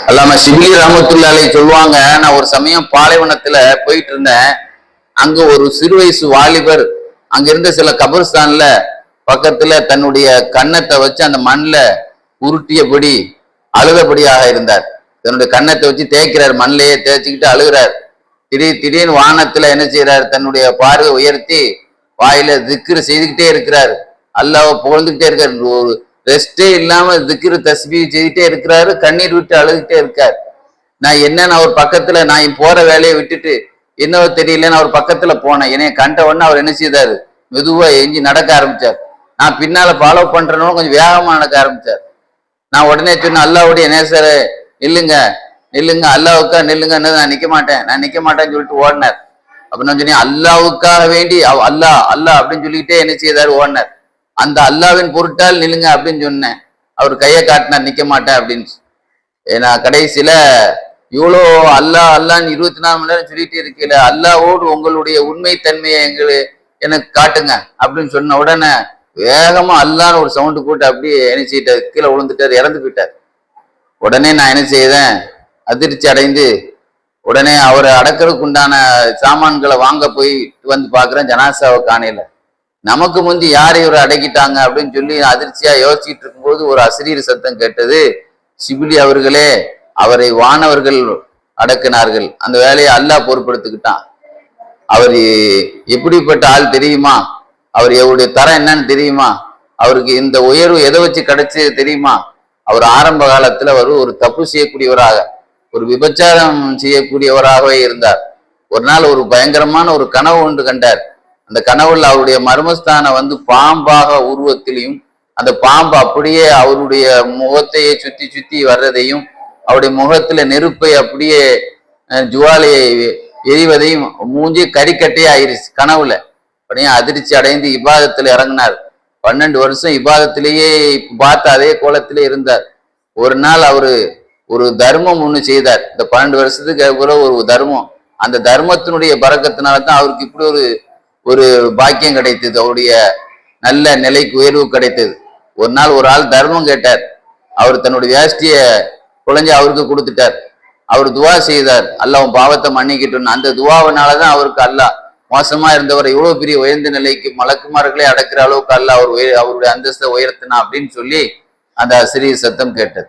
அல்லாம ஷிபிலி ரஹ்மத்துல்லாஹி சொல்லுவாங்க, நான் ஒரு சமயம் பாலைவனத்துல போயிட்டு இருந்தேன். அங்க ஒரு சிறு வயசு வாலிபர் அங்க இருந்த சில கபர்ஸ்தான்ல பக்கத்துல தன்னுடைய கன்னத்தை வச்சு அந்த மண்ல உருட்டியபடி அழுதபடியாக இருந்தார். தன்னுடைய கன்னத்தை வச்சு தேய்க்கிறார், மண்ணிலேயே தேய்ச்சிக்கிட்டு அழுகிறார். திடீர்னு வானத்துல என்ன செய்யறாரு, தன்னுடைய பார்வை உயர்த்தி வாயில திக்ரு செய்துக்கிட்டே இருக்கிறார், அல்லாஹ்வை புகழ்ந்துகிட்டே இருக்காரு. ஒரு ரெஸ்டே இல்லாம திக்ரு தஸ்பீஹ் செய்துட்டே இருக்கிறாரு, கண்ணீர் விட்டு அழுதுகிட்டே இருக்கார். நான் என்னன்னு அவர் பக்கத்துல, நான் போற வேலையை விட்டுட்டு என்னவோ தெரியலன்னு அவர் பக்கத்துல போனேன். என்னைய கண்ட உடனே அவர் என்ன செய்தாரு, மெதுவா எஞ்சி நடக்க ஆரம்பிச்சார். நான் பின்னால ஃபாலோ பண்றேன்னு கொஞ்சம் வேகமா நடக்க ஆரம்பிச்சார். நான் உடனே சொன்னேன், அல்லாஹ்வுடைய நேசரே நில்லுங்க நில்லுங்க, அல்லாஹ்வுக்கா நில்லுங்க. நான் நிக்க மாட்டேன்னு சொல்லிட்டு ஓடினார். அப்ப நான் சொன்னேன், அல்லாஹ்வுக்காக வேண்டி அல்லாஹ் அல்லாஹ் அப்படின்னு சொல்லிக்கிட்டே என்ன செய்தாரு, ஓடினார். அந்த அல்லாஹ்வின் பொருட்டால் நில்லுங்க அப்படின்னு சொன்னேன். அவர் கையை காட்டினார், நிக்க மாட்டேன் அப்படின்னு. ஏன்னா கடைசியில இவ்வளோ அல்லாஹ் அல்லான்னு 24 மணி நேரம் சொல்லிட்டே இருக்கல, அல்லாஹ்வோடு உங்களுடைய உண்மை தன்மையை எனக்கு காட்டுங்க அப்படின்னு சொன்ன உடனே வேகமா அல்லான்னு ஒரு சவுண்டு போட்டு அப்படியே என்ன செய்யிட்டார், கீழே விழுந்துட்டார், இறந்து போயிட்டார். உடனே நான் என்ன செய்தேன், அதிர்ச்சி அடைந்து உடனே அவரை அடக்கிறதுக்கு உண்டான சாமான்களை வாங்க போய் வந்து பாக்குறேன், ஜனாசாவை காணையில. நமக்கு முந்தி யார் இவரை அடக்கிட்டாங்க அப்படின்னு சொல்லி அதிர்ச்சியா யோசிச்சுட்டு இருக்கும்போது ஒரு அஸ்ரீர் சத்தம் கேட்டது, ஷிபிலி அவர்களே, அவரை வானவர்கள் அடக்கினார்கள், அந்த வேலையை அல்லாஹ் பொறுப்படுத்திக்கிட்டான். அவர் எப்படிப்பட்ட ஆள் தெரியுமா, அவர் எவருடைய தரம் என்னன்னு தெரியுமா, அவருக்கு இந்த உயர்வு எதை வச்சு கிடைச்சது தெரியுமா. அவர் ஆரம்ப காலத்துல ஒரு தப்பு செய்யக்கூடியவராக, ஒரு விபச்சாரம் செய்யக்கூடியவராகவே இருந்தார். ஒரு நாள் ஒரு பயங்கரமான ஒரு கனவு ஒன்று கண்டார். அந்த கனவுல அவருடைய மர்மஸ்தானம் பாம்பாக உருவத்திலையும், அந்த பாம்பு அப்படியே அவருடைய முகத்தையே சுத்தி சுத்தி வர்றதையும், அவருடைய முகத்துல நெருப்பை அப்படியே ஜுவாலையை எரிவதையும், மூஞ்சி கறிக்கட்டையே ஆயிருச்சு கனவுல. அப்படியே அதிர்ச்சி அடைந்து இபாதத்துல இறங்கினார். 12 வருஷம் இபாதத்திலேயே பார்த்த அதே கோலத்திலே இருந்தார். ஒரு நாள் அவரு ஒரு தர்மம் ஒண்ணு செய்தார். இந்த 12 வருஷத்துக்கு ஒரு தர்மம், அந்த தர்மத்தினுடைய பரக்கத்தினால்தான் அவருக்கு இப்படி ஒரு பாக்கியம் கிடைத்தது, அவருடைய நல்ல நிலைக்கு உயர்வு கிடைத்தது. ஒரு நாள் ஒரு ஆள் தர்மம் கேட்டார், அவர் தன்னுடைய வேஷ்டிய குழந்தை அவருக்கு கொடுத்துட்டார். அவர் துவா செய்தார், அல்லாஹ் பாவத்தை மன்னிக்கிட்டு. அந்த துவாவினாலதான் அவருக்கு அல்லாஹ் மோசமா இருந்தவரை இவ்வளவு பெரிய உயர்ந்த நிலைக்கு மலக்குமார்களே அடக்கிற அளவுக்கு அல்லாஹ் அவருடைய அந்தஸ்தை உயர்த்தினா அப்படின்னு சொல்லி அந்த அஸ்ரீர் சத்தம் கேட்டது.